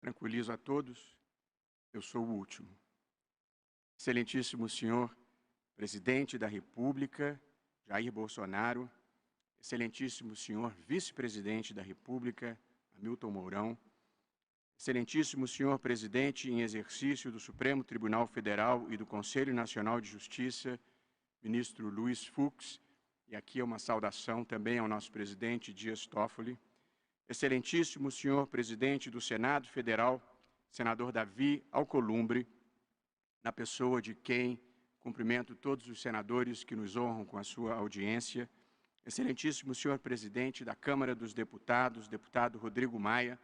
Tranquilizo a todos, eu sou o último. Excelentíssimo senhor Presidente da República, Jair Bolsonaro, excelentíssimo senhor Vice-Presidente da República, Hamilton Mourão, excelentíssimo senhor Presidente em exercício do Supremo Tribunal Federal e do Conselho Nacional de Justiça, ministro Luiz Fux, e aqui é uma saudação também ao nosso presidente Dias Toffoli, excelentíssimo senhor Presidente do Senado Federal, senador Davi Alcolumbre, na pessoa de quem cumprimento todos os senadores que nos honram com a sua audiência, excelentíssimo senhor Presidente da Câmara dos Deputados, deputado Rodrigo Maia,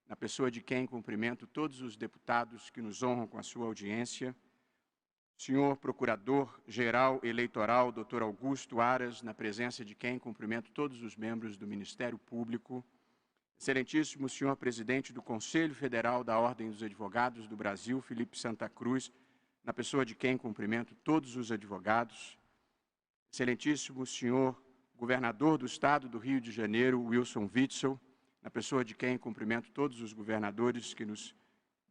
na pessoa de quem cumprimento todos os deputados que nos honram com a sua audiência, senhor Procurador-Geral Eleitoral, Dr. Augusto Aras, na presença de quem cumprimento todos os membros do Ministério Público, excelentíssimo senhor Presidente do Conselho Federal da Ordem dos Advogados do Brasil, Felipe Santa Cruz, na pessoa de quem cumprimento todos os advogados, excelentíssimo senhor Governador do Estado do Rio de Janeiro, Wilson Witzel, na pessoa de quem cumprimento todos os governadores que nos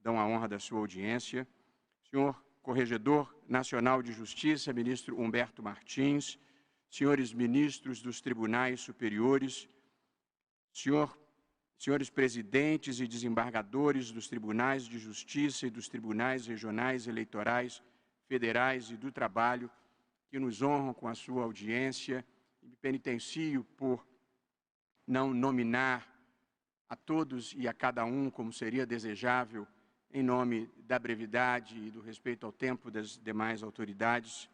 dão a honra da sua audiência, senhor Corregedor Nacional de Justiça, ministro Humberto Martins, senhores ministros dos Tribunais Superiores, senhores presidentes e desembargadores dos Tribunais de Justiça e dos Tribunais Regionais Eleitorais, Federais e do Trabalho, que nos honram com a sua audiência, e me penitencio por não nominar a todos e a cada um como seria desejável, em nome da brevidade e do respeito ao tempo das demais autoridades,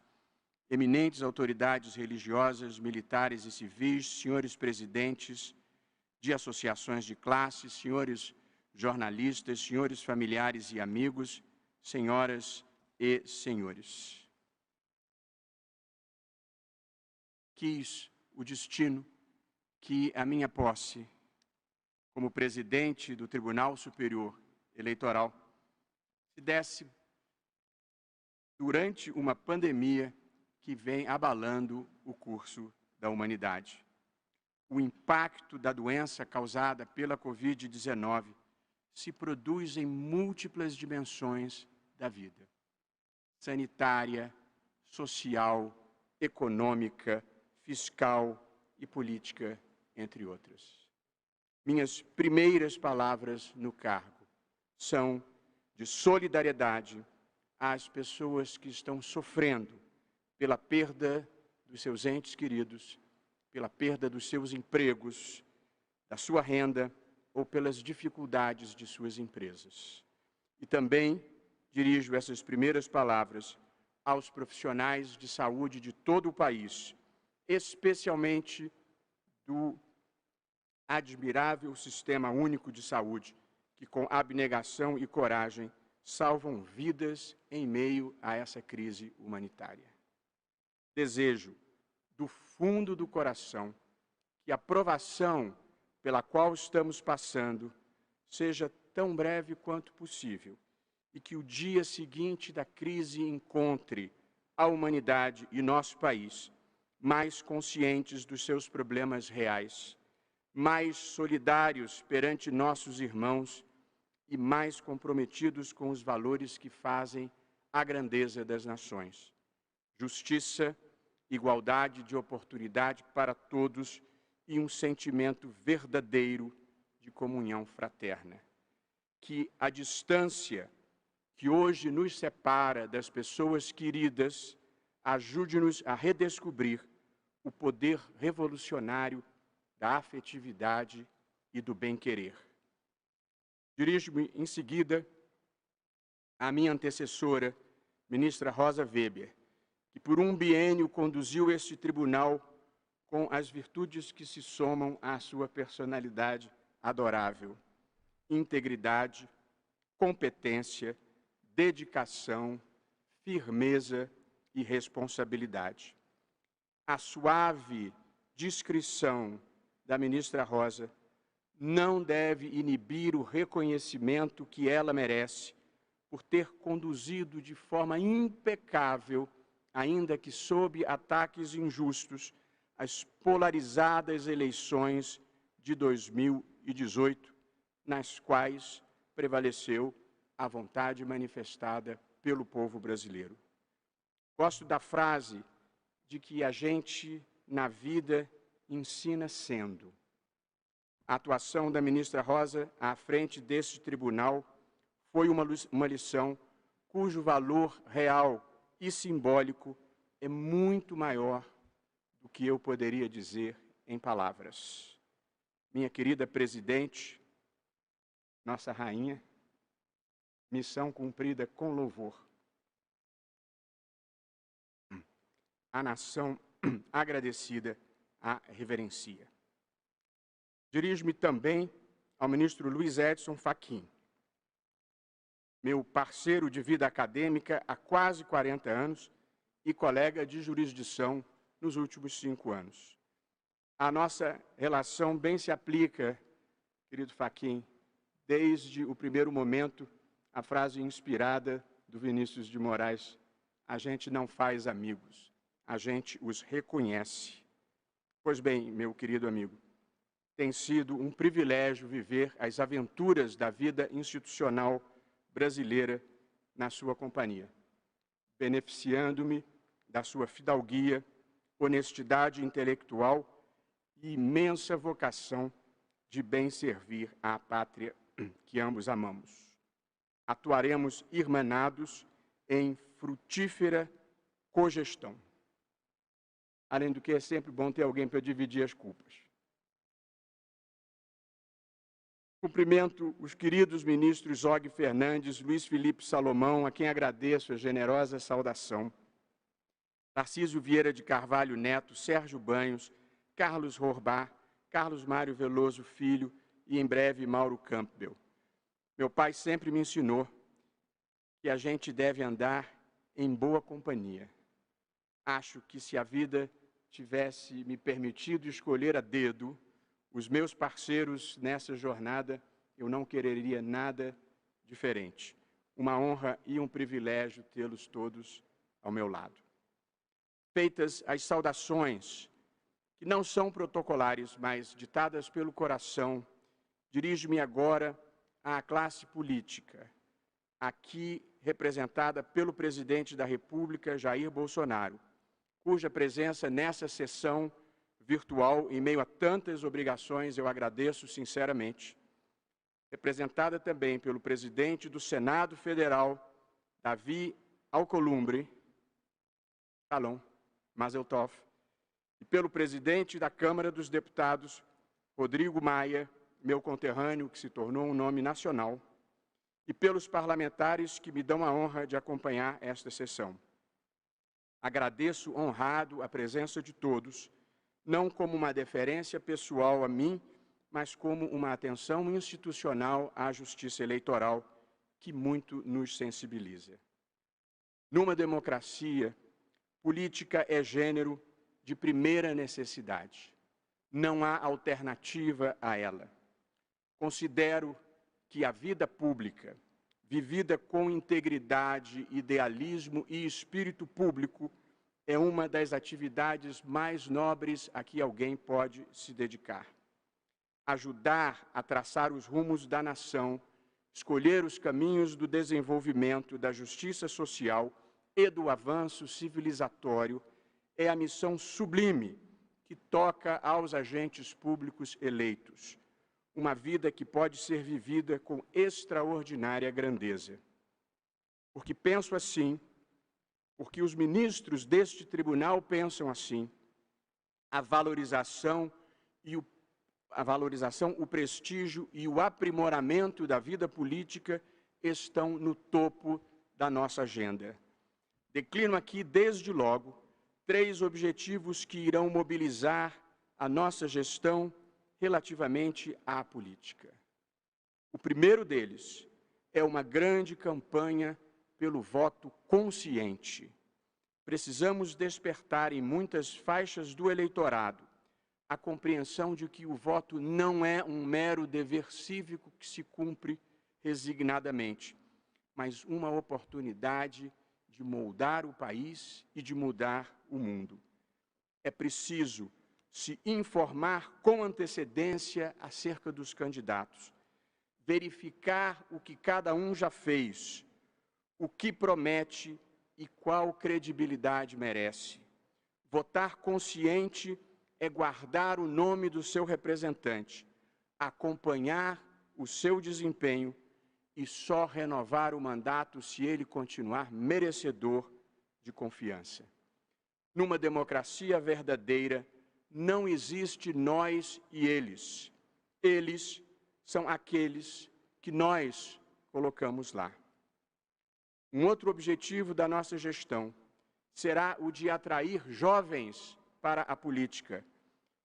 eminentes autoridades religiosas, militares e civis, senhores presidentes de associações de classe, senhores jornalistas, senhores familiares e amigos, senhoras e senhores. Quis o destino que a minha posse, como presidente do Tribunal Superior Eleitoral, se desse durante uma pandemia que vem abalando o curso da humanidade. O impacto da doença causada pela Covid-19 se produz em múltiplas dimensões da vida: sanitária, social, econômica, fiscal e política, entre outras. Minhas primeiras palavras no cargo são de solidariedade às pessoas que estão sofrendo pela perda dos seus entes queridos, pela perda dos seus empregos, da sua renda ou pelas dificuldades de suas empresas. E também dirijo essas primeiras palavras aos profissionais de saúde de todo o país, especialmente do admirável Sistema Único de Saúde, que com abnegação e coragem salvam vidas em meio a essa crise humanitária. Desejo, do fundo do coração, que a provação pela qual estamos passando seja tão breve quanto possível e que o dia seguinte da crise encontre a humanidade e nosso país mais conscientes dos seus problemas reais, mais solidários perante nossos irmãos e mais comprometidos com os valores que fazem a grandeza das nações: justiça, igualdade de oportunidade para todos e um sentimento verdadeiro de comunhão fraterna. Que a distância que hoje nos separa das pessoas queridas ajude-nos a redescobrir o poder revolucionário da afetividade e do bem-querer. Dirijo-me em seguida à minha antecessora, ministra Rosa Weber, que por um biênio conduziu este tribunal com as virtudes que se somam à sua personalidade adorável: integridade, competência, dedicação, firmeza e responsabilidade. A suave discrição da ministra Rosa não deve inibir o reconhecimento que ela merece por ter conduzido de forma impecável, ainda que sob ataques injustos, as polarizadas eleições de 2018, nas quais prevaleceu a vontade manifestada pelo povo brasileiro. Gosto da frase de que a gente, na vida, ensina sendo. A atuação da ministra Rosa à frente deste tribunal foi uma lição cujo valor real e simbólico é muito maior do que eu poderia dizer em palavras. Minha querida presidente, nossa rainha, missão cumprida com louvor. A nação agradecida a reverencia. Dirijo-me também ao ministro Luiz Edson Fachin, meu parceiro de vida acadêmica há quase 40 anos e colega de jurisdição nos últimos 5 anos. A nossa relação bem se aplica, querido Fachin, desde o primeiro momento, a frase inspirada do Vinícius de Moraes: a gente não faz amigos, a gente os reconhece. Pois bem, meu querido amigo, tem sido um privilégio viver as aventuras da vida institucional brasileira na sua companhia, beneficiando-me da sua fidalguia, honestidade intelectual e imensa vocação de bem servir à pátria que ambos amamos. Atuaremos irmanados em frutífera cogestão. Além do que, é sempre bom ter alguém para dividir as culpas. Cumprimento os queridos ministros Og Fernandes, Luiz Felipe Salomão, a quem agradeço a generosa saudação, Tarcísio Vieira de Carvalho Neto, Sérgio Banhos, Carlos Rorbá, Carlos Mário Veloso Filho e, em breve, Mauro Campbell. Meu pai sempre me ensinou que a gente deve andar em boa companhia. Acho que se a vida tivesse me permitido escolher a dedo os meus parceiros nessa jornada, eu não quereria nada diferente. Uma honra e um privilégio tê-los todos ao meu lado. Feitas as saudações, que não são protocolares, mas ditadas pelo coração, dirijo-me agora à classe política, aqui representada pelo presidente da República, Jair Bolsonaro, cuja presença nessa sessão virtual, em meio a tantas obrigações, eu agradeço sinceramente, representada também pelo presidente do Senado Federal, Davi Alcolumbre, Shalom Mazel Tov, e pelo presidente da Câmara dos Deputados, Rodrigo Maia, meu conterrâneo, que se tornou um nome nacional, e pelos parlamentares que me dão a honra de acompanhar esta sessão. Agradeço honrado a presença de todos, não como uma deferência pessoal a mim, mas como uma atenção institucional à justiça eleitoral que muito nos sensibiliza. Numa democracia, política é gênero de primeira necessidade. Não há alternativa a ela. Considero que a vida pública, vivida com integridade, idealismo e espírito público, é uma das atividades mais nobres a que alguém pode se dedicar. Ajudar a traçar os rumos da nação, escolher os caminhos do desenvolvimento, da justiça social e do avanço civilizatório é a missão sublime que toca aos agentes públicos eleitos. Uma vida que pode ser vivida com extraordinária grandeza. Porque penso assim, porque os ministros deste tribunal pensam assim, a valorização, o prestígio e o aprimoramento da vida política estão no topo da nossa agenda. Declino aqui, desde logo, 3 objetivos que irão mobilizar a nossa gestão relativamente à política. O primeiro deles é uma grande campanha pelo voto consciente. Precisamos despertar em muitas faixas do eleitorado a compreensão de que o voto não é um mero dever cívico que se cumpre resignadamente, mas uma oportunidade de moldar o país e de mudar o mundo. É preciso se informar com antecedência acerca dos candidatos, verificar o que cada um já fez, o que promete e qual credibilidade merece. Votar consciente é guardar o nome do seu representante, acompanhar o seu desempenho e só renovar o mandato se ele continuar merecedor de confiança. Numa democracia verdadeira, não existe nós e eles. Eles são aqueles que nós colocamos lá. Um outro objetivo da nossa gestão será o de atrair jovens para a política,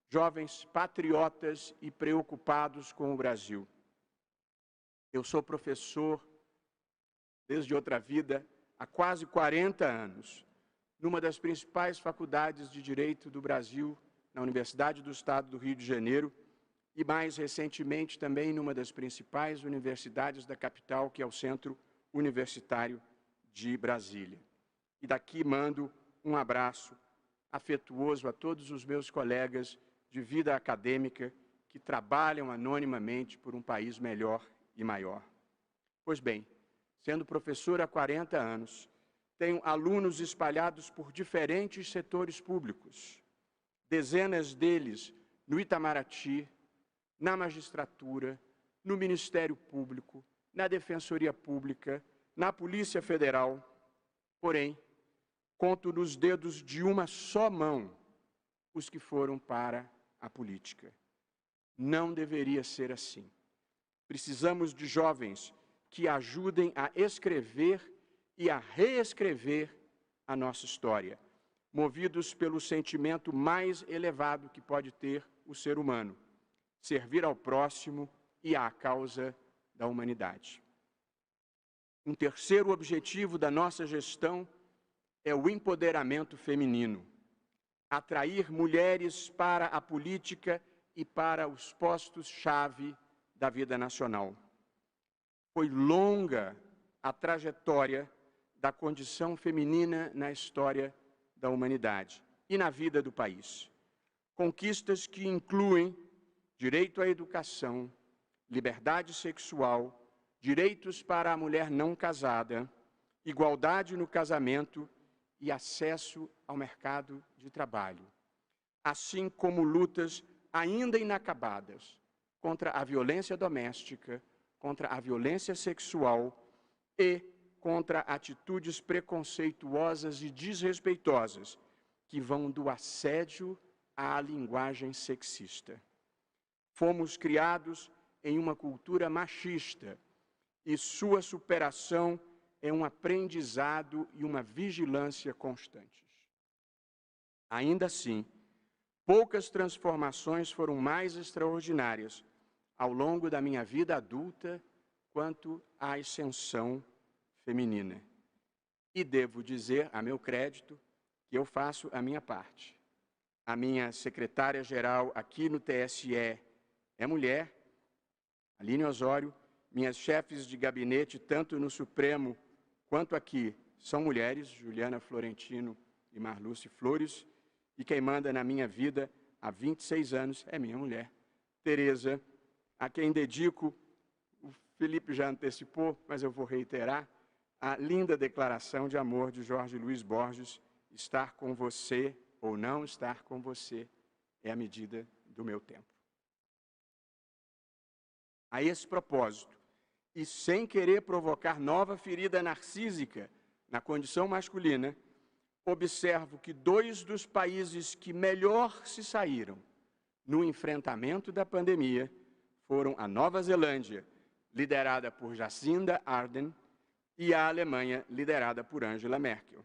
jovens patriotas e preocupados com o Brasil. Eu sou professor, desde outra vida, há quase 40 anos, numa das principais faculdades de Direito do Brasil, na Universidade do Estado do Rio de Janeiro, e mais recentemente também numa das principais universidades da capital, que é o Centro Universitário de Brasília. E daqui mando um abraço afetuoso a todos os meus colegas de vida acadêmica que trabalham anonimamente por um país melhor e maior. Pois bem, sendo professor há 40 anos, tenho alunos espalhados por diferentes setores públicos, dezenas deles no Itamaraty, na magistratura, no Ministério Público, na Defensoria Pública, na Polícia Federal. Porém, conto nos dedos de uma só mão os que foram para a política. Não deveria ser assim. Precisamos de jovens que ajudem a escrever e a reescrever a nossa história, movidos pelo sentimento mais elevado que pode ter o ser humano: servir ao próximo e à causa da humanidade. Um terceiro objetivo da nossa gestão é o empoderamento feminino. Atrair mulheres para a política e para os postos-chave da vida nacional. Foi longa a trajetória da condição feminina na história da humanidade e na vida do país. Conquistas que incluem direito à educação, liberdade sexual, direitos para a mulher não casada, igualdade no casamento e acesso ao mercado de trabalho, assim como lutas ainda inacabadas contra a violência doméstica, contra a violência sexual e contra atitudes preconceituosas e desrespeitosas que vão do assédio à linguagem sexista. Fomos criados em uma cultura machista e sua superação é um aprendizado e uma vigilância constantes. Ainda assim, poucas transformações foram mais extraordinárias ao longo da minha vida adulta quanto à ascensão feminina. E devo dizer, a meu crédito, que eu faço a minha parte. A minha secretária-geral aqui no TSE é mulher, Aline Osório. Minhas chefes de gabinete, tanto no Supremo quanto aqui, são mulheres, Juliana Florentino e Marluce Flores, e quem manda na minha vida há 26 anos é minha mulher, Tereza, a quem dedico, o Felipe já antecipou, mas eu vou reiterar, a linda declaração de amor de Jorge Luiz Borges: estar com você ou não estar com você é a medida do meu tempo. A esse propósito, e sem querer provocar nova ferida narcísica na condição masculina, observo que 2 dos países que melhor se saíram no enfrentamento da pandemia foram a Nova Zelândia, liderada por Jacinda Ardern, e a Alemanha, liderada por Angela Merkel.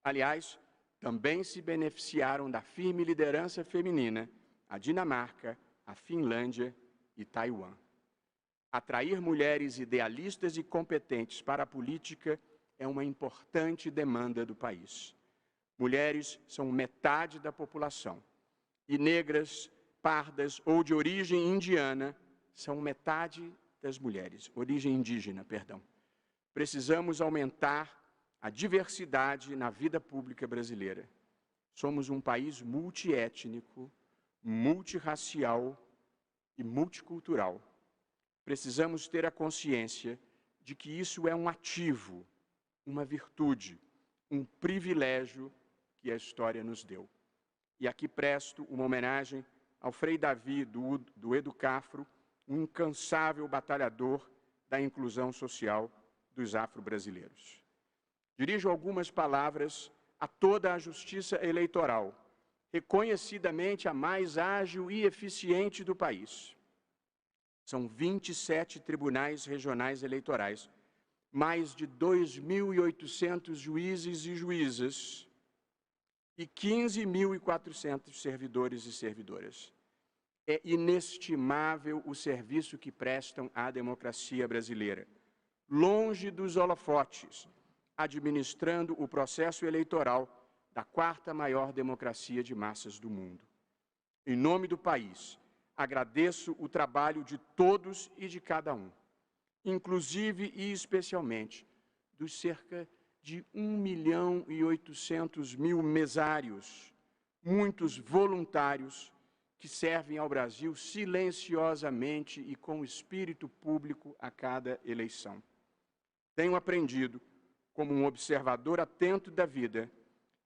Aliás, também se beneficiaram da firme liderança feminina a Dinamarca, a Finlândia e Taiwan. Atrair mulheres idealistas e competentes para a política é uma importante demanda do país. Mulheres são metade da população e negras, pardas ou de origem indiana são metade das mulheres, origem indígena, perdão. Precisamos aumentar a diversidade na vida pública brasileira. Somos um país multiétnico, multirracial e multicultural. precisamos ter a consciência de que isso é um ativo, uma virtude, um privilégio que a história nos deu. E aqui presto uma homenagem ao Frei Davi do Educafro, um incansável batalhador da inclusão social dos afro-brasileiros. Dirijo algumas palavras a toda a justiça eleitoral, reconhecidamente a mais ágil e eficiente do país. São 27 tribunais regionais eleitorais, mais de 2.800 juízes e juízas e 15.400 servidores e servidoras. É inestimável o serviço que prestam à democracia brasileira, longe dos holofotes, administrando o processo eleitoral da quarta maior democracia de massas do mundo. Em nome do país, agradeço o trabalho de todos e de cada um, inclusive e especialmente dos cerca de 1.800.000 mesários, muitos voluntários, que servem ao Brasil silenciosamente e com espírito público a cada eleição. Tenho aprendido, como um observador atento da vida,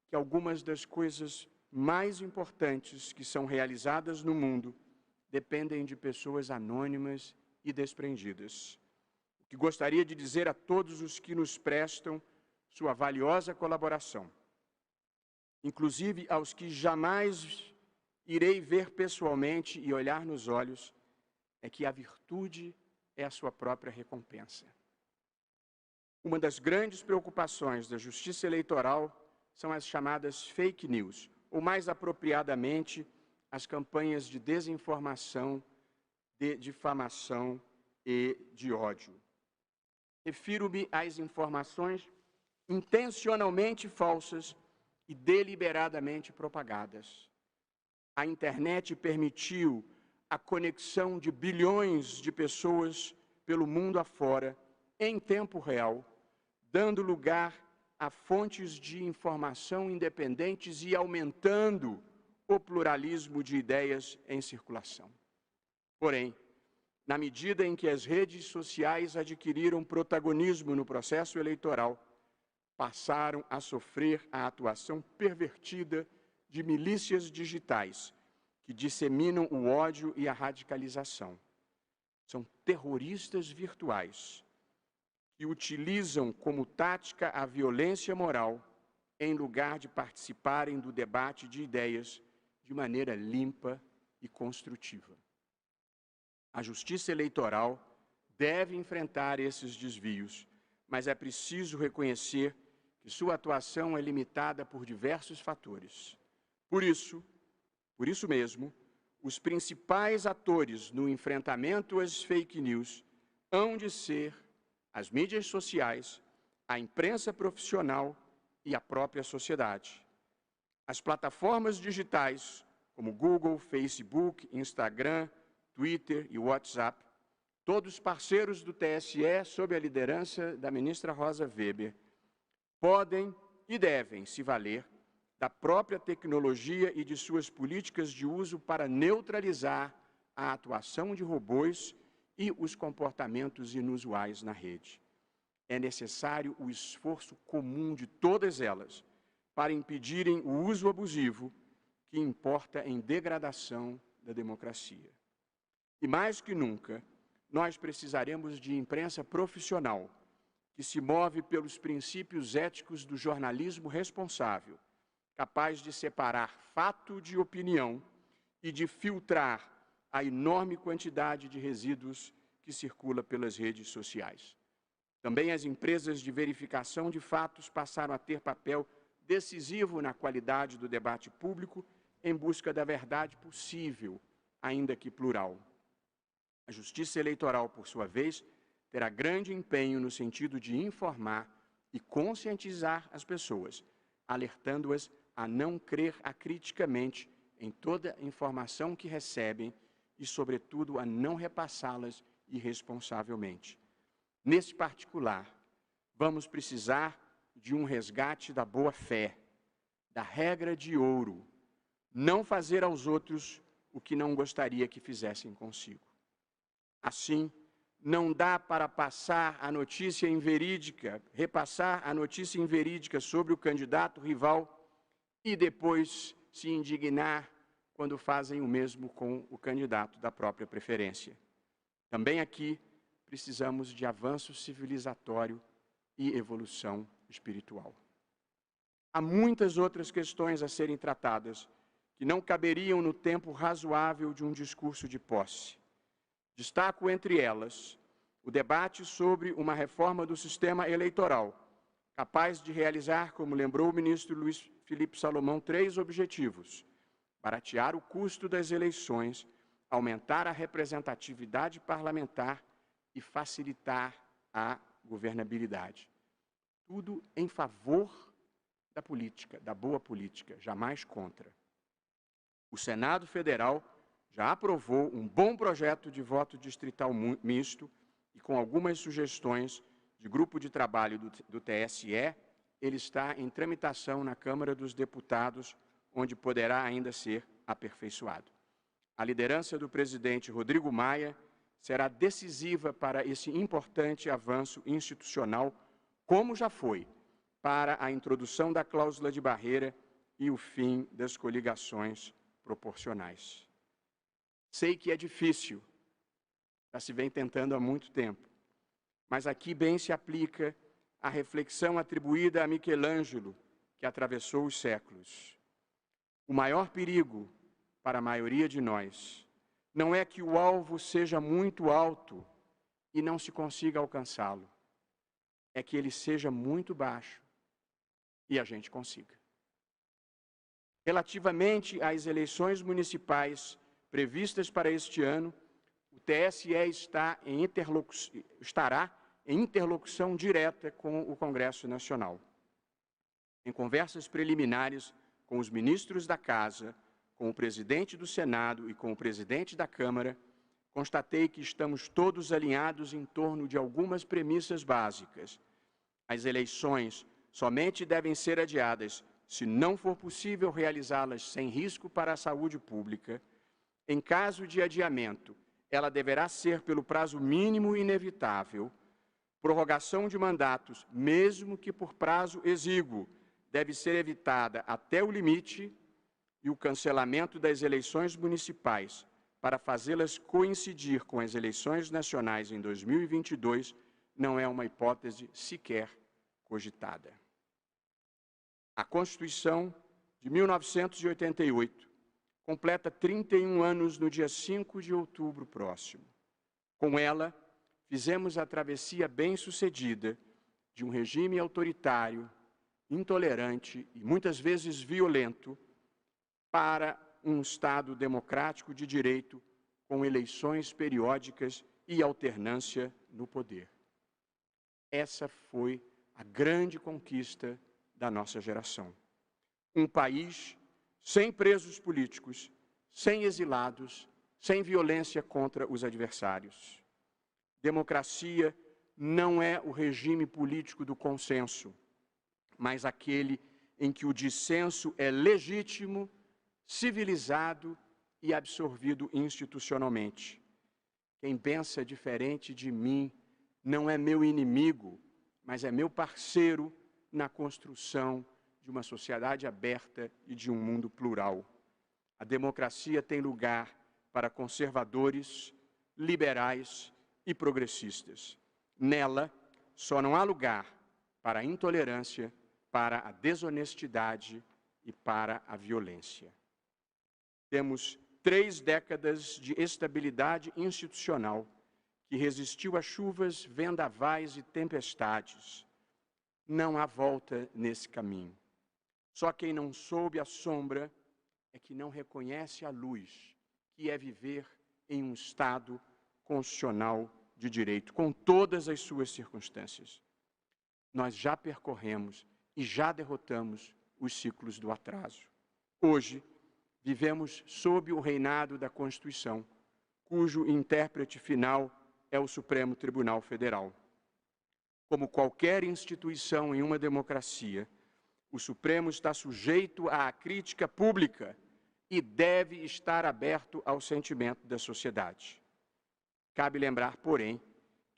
que algumas das coisas mais importantes que são realizadas no mundo dependem de pessoas anônimas e desprendidas. O que gostaria de dizer a todos os que nos prestam sua valiosa colaboração, inclusive aos que jamais irei ver pessoalmente e olhar nos olhos, é que a virtude é a sua própria recompensa. Uma das grandes preocupações da justiça eleitoral são as chamadas fake news, ou mais apropriadamente, as campanhas de desinformação, de difamação e de ódio. Refiro-me às informações intencionalmente falsas e deliberadamente propagadas. A internet permitiu a conexão de bilhões de pessoas pelo mundo afora, em tempo real, dando lugar a fontes de informação independentes e aumentando o pluralismo de ideias em circulação. Porém, na medida em que as redes sociais adquiriram protagonismo no processo eleitoral, passaram a sofrer a atuação pervertida de milícias digitais que disseminam o ódio e a radicalização. São terroristas virtuais que utilizam como tática a violência moral em lugar de participarem do debate de ideias de maneira limpa e construtiva. A justiça eleitoral deve enfrentar esses desvios, mas é preciso reconhecer que sua atuação é limitada por diversos fatores. Por isso mesmo, os principais atores no enfrentamento às fake news hão de ser as mídias sociais, a imprensa profissional e a própria sociedade. As plataformas digitais, como Google, Facebook, Instagram, Twitter e WhatsApp, todos parceiros do TSE sob a liderança da ministra Rosa Weber, podem e devem se valer da própria tecnologia e de suas políticas de uso para neutralizar a atuação de robôs e os comportamentos inusuais na rede. É necessário o esforço comum de todas elas para impedirem o uso abusivo que importa em degradação da democracia. E mais que nunca, nós precisaremos de imprensa profissional, que se move pelos princípios éticos do jornalismo responsável, capaz de separar fato de opinião e de filtrar a enorme quantidade de resíduos que circula pelas redes sociais. Também as empresas de verificação de fatos passaram a ter papel decisivo na qualidade do debate público em busca da verdade possível, ainda que plural. A Justiça Eleitoral, por sua vez, terá grande empenho no sentido de informar e conscientizar as pessoas, alertando-as a não crer acriticamente em toda a informação que recebem e, sobretudo, a não repassá-las irresponsavelmente. Nesse particular, vamos precisar de um resgate da boa-fé, da regra de ouro, não fazer aos outros o que não gostaria que fizessem consigo. Assim, não dá para passar a notícia inverídica, repassar a notícia inverídica sobre o candidato rival e depois se indignar quando fazem o mesmo com o candidato da própria preferência. Também aqui precisamos de avanço civilizatório e evolução espiritual. Há muitas outras questões a serem tratadas que não caberiam no tempo razoável de um discurso de posse. Destaco entre elas o debate sobre uma reforma do sistema eleitoral, capaz de realizar, como lembrou o ministro Luiz Felipe Salomão, 3 objetivos: baratear o custo das eleições, aumentar a representatividade parlamentar e facilitar a governabilidade. Tudo em favor da política, da boa política, jamais contra. O Senado Federal já aprovou um bom projeto de voto distrital misto e, com algumas sugestões de grupo de trabalho do TSE, ele está em tramitação na Câmara dos Deputados, onde poderá ainda ser aperfeiçoado. A liderança do presidente Rodrigo Maia será decisiva para esse importante avanço institucional, como já foi para a introdução da cláusula de barreira e o fim das coligações proporcionais. Sei que é difícil, já se vem tentando há muito tempo, mas aqui bem se aplica a reflexão atribuída a Michelangelo, que atravessou os séculos. O maior perigo para a maioria de nós não é que o alvo seja muito alto e não se consiga alcançá-lo, é que ele seja muito baixo e a gente consiga. Relativamente às eleições municipais previstas para este ano, o TSE estará em interlocução direta com o Congresso Nacional. Em conversas preliminares com os ministros da Casa, com o presidente do Senado e com o presidente da Câmara, constatei que estamos todos alinhados em torno de algumas premissas básicas. As eleições somente devem ser adiadas se não for possível realizá-las sem risco para a saúde pública. Em caso de adiamento, ela deverá ser pelo prazo mínimo inevitável. Prorrogação de mandatos, mesmo que por prazo exíguo, deve ser evitada até o limite, e o cancelamento das eleições municipais para fazê-las coincidir com as eleições nacionais em 2022 não é uma hipótese sequer cogitada. A Constituição de 1988 completa 31 anos no dia 5 de outubro próximo. Com ela, fizemos a travessia bem-sucedida de um regime autoritário, intolerante e muitas vezes violento para um Estado democrático de direito com eleições periódicas e alternância no poder. Essa foi a grande conquista da nossa geração. Um país sem presos políticos, sem exilados, sem violência contra os adversários. Democracia não é o regime político do consenso, mas aquele em que o dissenso é legítimo, civilizado e absorvido institucionalmente. Quem pensa diferente de mim não é meu inimigo, mas é meu parceiro na construção de uma sociedade aberta e de um mundo plural. A democracia tem lugar para conservadores, liberais e progressistas. Nela, só não há lugar para a intolerância, para a desonestidade e para a violência. Temos 3 décadas de estabilidade institucional que resistiu a chuvas, vendavais e tempestades. Não há volta nesse caminho. Só quem não soube a sombra é que não reconhece a luz, que é viver em um Estado constitucional de direito, com todas as suas circunstâncias. Nós já percorremos e já derrotamos os ciclos do atraso. Hoje, vivemos sob o reinado da Constituição, cujo intérprete final é o Supremo Tribunal Federal. Como qualquer instituição em uma democracia, o Supremo está sujeito à crítica pública e deve estar aberto ao sentimento da sociedade. Cabe lembrar, porém,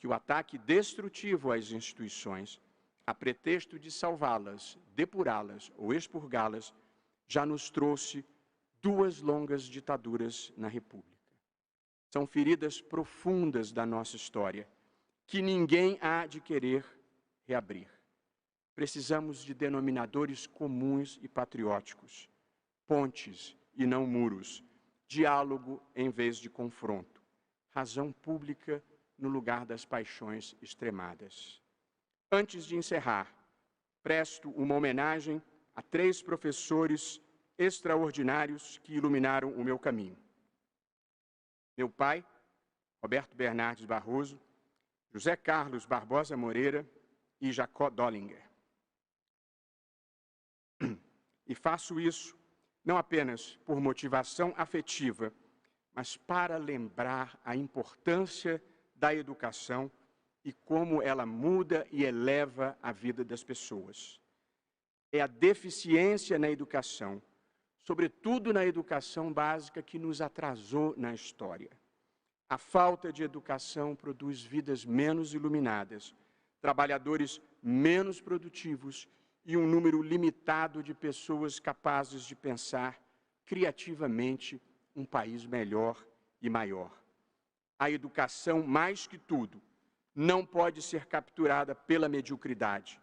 que o ataque destrutivo às instituições, a pretexto de salvá-las, depurá-las ou expurgá-las, já nos trouxe 2 longas ditaduras na República. São feridas profundas da nossa história, que ninguém há de querer reabrir. Precisamos de denominadores comuns e patrióticos, pontes e não muros, diálogo em vez de confronto, razão pública no lugar das paixões extremadas. Antes de encerrar, presto uma homenagem a 3 professores extraordinários que iluminaram o meu caminho. Meu pai, Roberto Bernardes Barroso, José Carlos Barbosa Moreira e Jacó Dollinger. E faço isso não apenas por motivação afetiva, mas para lembrar a importância da educação e como ela muda e eleva a vida das pessoas. É a deficiência na educação, sobretudo na educação básica, que nos atrasou na história. A falta de educação produz vidas menos iluminadas, trabalhadores menos produtivos e um número limitado de pessoas capazes de pensar criativamente um país melhor e maior. A educação, mais que tudo, não pode ser capturada pela mediocridade,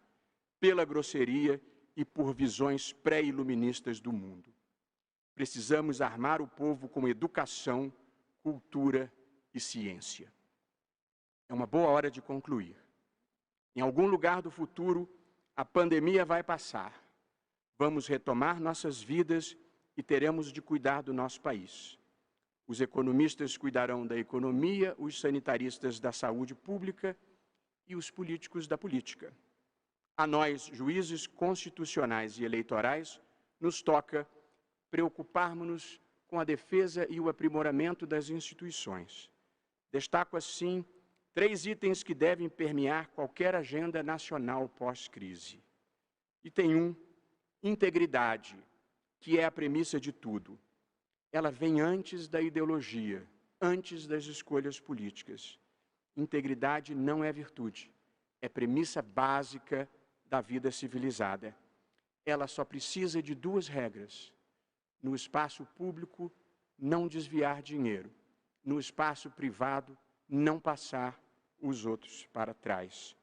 pela grosseria e por visões pré-iluministas do mundo. Precisamos armar o povo com educação, cultura e ciência. É uma boa hora de concluir. Em algum lugar do futuro, a pandemia vai passar. Vamos retomar nossas vidas e teremos de cuidar do nosso país. Os economistas cuidarão da economia, os sanitaristas da saúde pública e os políticos da política. A nós, juízes constitucionais e eleitorais, nos toca preocuparmos-nos com a defesa e o aprimoramento das instituições. Destaco, assim, 3 itens que devem permear qualquer agenda nacional pós-crise. Item 1, integridade, que é a premissa de tudo. Ela vem antes da ideologia, antes das escolhas políticas. Integridade não é virtude, é premissa básica da vida civilizada. Ela só precisa de 2 regras. No espaço público, não desviar dinheiro. No espaço privado, não passar os outros para trás.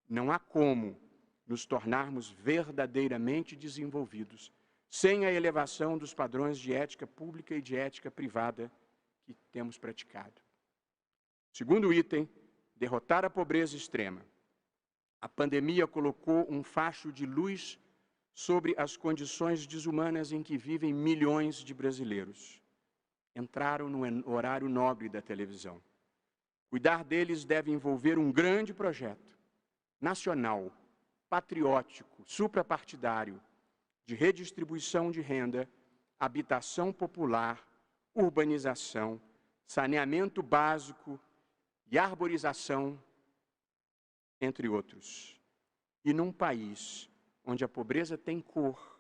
Não há como nos tornarmos verdadeiramente desenvolvidos sem a elevação dos padrões de ética pública e de ética privada que temos praticado. Segundo item, derrotar a pobreza extrema. A pandemia colocou um facho de luz sobre as condições desumanas em que vivem milhões de brasileiros. Entraram no horário nobre da televisão. Cuidar deles deve envolver um grande projeto nacional, patriótico, suprapartidário, de redistribuição de renda, habitação popular, urbanização, saneamento básico e arborização, entre outros. E num país onde a pobreza tem cor,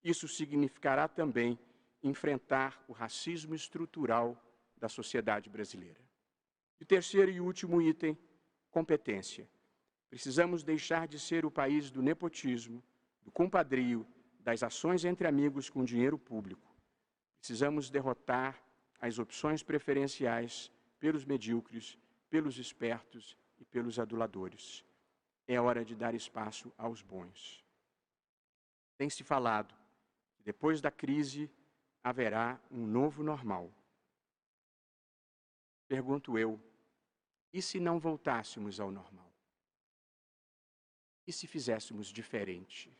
isso significará também enfrentar o racismo estrutural da sociedade brasileira. E terceiro e último item, competência. Precisamos deixar de ser o país do nepotismo, do compadrio, das ações entre amigos com dinheiro público. Precisamos derrotar as opções preferenciais pelos medíocres, pelos espertos e pelos aduladores. É hora de dar espaço aos bons. Tem-se falado que depois da crise haverá um novo normal. Pergunto eu, e se não voltássemos ao normal? E se fizéssemos diferente?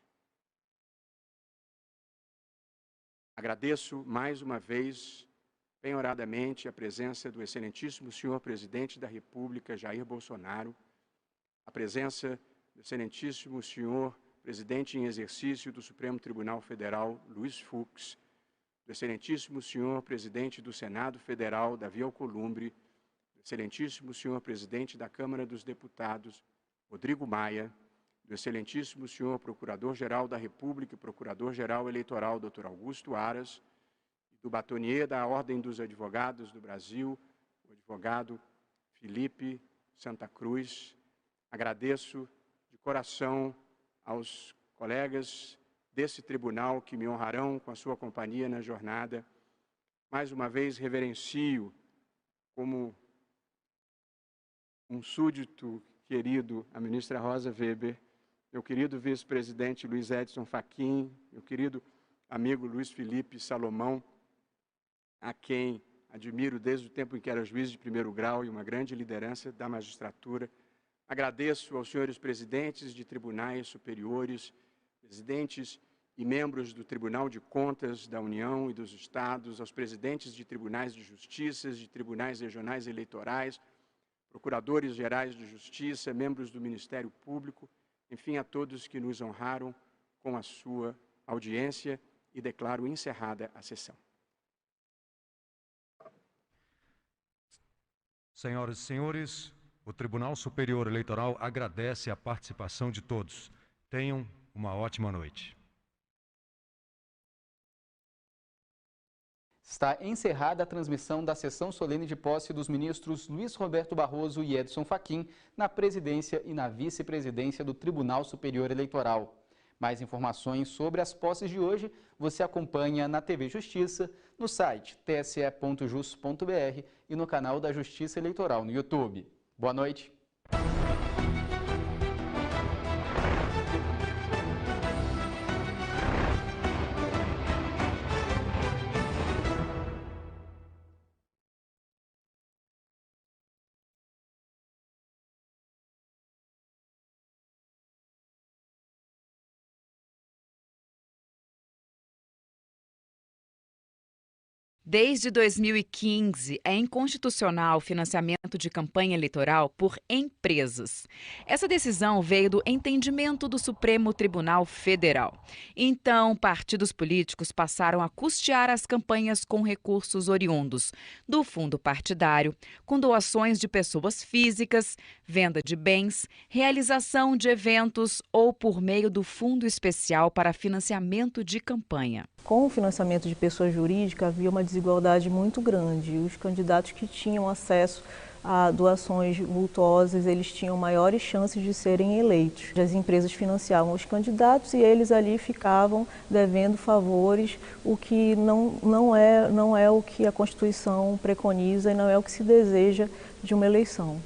Agradeço mais uma vez, penhoradamente, a presença do excelentíssimo senhor presidente da República, Jair Bolsonaro, a presença do excelentíssimo senhor presidente em exercício do Supremo Tribunal Federal, Luiz Fux, do excelentíssimo senhor presidente do Senado Federal, Davi Alcolumbre, do excelentíssimo senhor presidente da Câmara dos Deputados, Rodrigo Maia, do excelentíssimo senhor Procurador-Geral da República e Procurador-Geral Eleitoral, Dr. Augusto Aras, e do batonier da Ordem dos Advogados do Brasil, o advogado Felipe Santa Cruz. Agradeço de coração aos colegas desse tribunal que me honrarão com a sua companhia na jornada. Mais uma vez, reverencio como um súdito querido a ministra Rosa Weber, meu querido vice-presidente Luiz Edson Fachin, meu querido amigo Luiz Felipe Salomão, a quem admiro desde o tempo em que era juiz de primeiro grau e uma grande liderança da magistratura. Agradeço aos senhores presidentes de tribunais superiores, presidentes e membros do Tribunal de Contas da União e dos Estados, aos presidentes de tribunais de justiça, de tribunais regionais eleitorais, procuradores gerais de justiça, membros do Ministério Público, enfim, a todos que nos honraram com a sua audiência, e declaro encerrada a sessão. Senhoras e senhores, o Tribunal Superior Eleitoral agradece a participação de todos. Tenham uma ótima noite. Está encerrada a transmissão da sessão solene de posse dos ministros Luiz Roberto Barroso e Edson Fachin na presidência e na vice-presidência do Tribunal Superior Eleitoral. Mais informações sobre as posses de hoje você acompanha na TV Justiça, no site tse.jus.br e no canal da Justiça Eleitoral no YouTube. Boa noite. Desde 2015, é inconstitucional o financiamento de campanha eleitoral por empresas. Essa decisão veio do entendimento do Supremo Tribunal Federal. Então, partidos políticos passaram a custear as campanhas com recursos oriundos do fundo partidário, com doações de pessoas físicas, venda de bens, realização de eventos ou por meio do Fundo Especial para Financiamento de Campanha. Com o financiamento de pessoa jurídica havia uma desigualdade muito grande. Os candidatos que tinham acesso a doações vultuosas, eles tinham maiores chances de serem eleitos. As empresas financiavam os candidatos e eles ali ficavam devendo favores, o que não é o que a Constituição preconiza e não é o que se deseja de uma eleição.